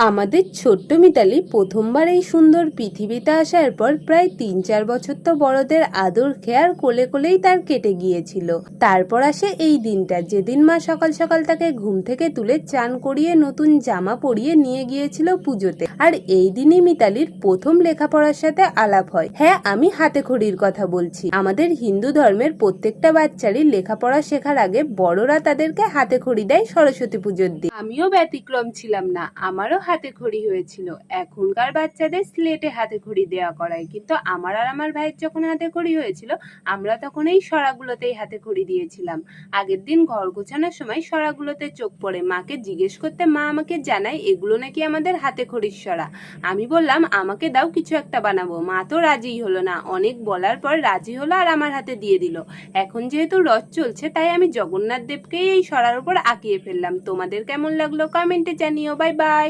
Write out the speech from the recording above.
আমাদের ছোট্ট মিতালি প্রথমবার এই সুন্দর পৃথিবীতে আসার পর প্রায় ৩-৪ বছর তো বড়দের আদর খেয়ার কোলে কোলেই তার কেটে গিয়েছিল। তারপর আসে এই দিনটা, যেদিন মা সকাল সকাল তাকে ঘুম থেকে তুলে চান করিয়ে নতুন জামা পরিয়ে নিয়ে গিয়েছিল পুজোতে। আর এই দিনই মিতালির প্রথম লেখাপড়ার সাথে আলাপ হয়। হ্যাঁ, আমি হাতে খড়ির কথা বলছি। আমাদের হিন্দু ধর্মের প্রত্যেকটা বাচ্চারই লেখাপড়া শেখার আগে বড়রা তাদেরকে হাতে খড়ি দেয় সরস্বতী পুজোর দিন। আমিও ব্যতিক্রম ছিলাম না, আমারও হাতে খড়ি হয়েছিল। এখনকার বাচ্চাদের স্লেটে হাতে খড়ি দেওয়া করায়, কিন্তু আমার আর আমার ভাইয়ের যখন হাতে খড়ি হয়েছিল আমরা তখন এই সরাগুলোতেই হাতে খড়ি দিয়েছিলাম। আগের দিন ঘর গোছানোর সময় সরাগুলোতে চোখ পড়ে, মাকে জিজ্ঞেস করতে মা আমাকে জানায় এগুলো নাকি আমাদের হাতে খড়ির সরা। আমি বললাম আমাকে দাও, কিছু একটা বানাবো। মা তো রাজিই হলো না, অনেক বলার পর রাজি হলো আর আমার হাতে দিয়ে দিল। এখন যেহেতু রথ চলছে তাই আমি জগন্নাথ দেবকেই এই সরার উপর আঁকিয়ে ফেললাম। তোমাদের কেমন লাগলো কমেন্টে জানিও। Bye bye.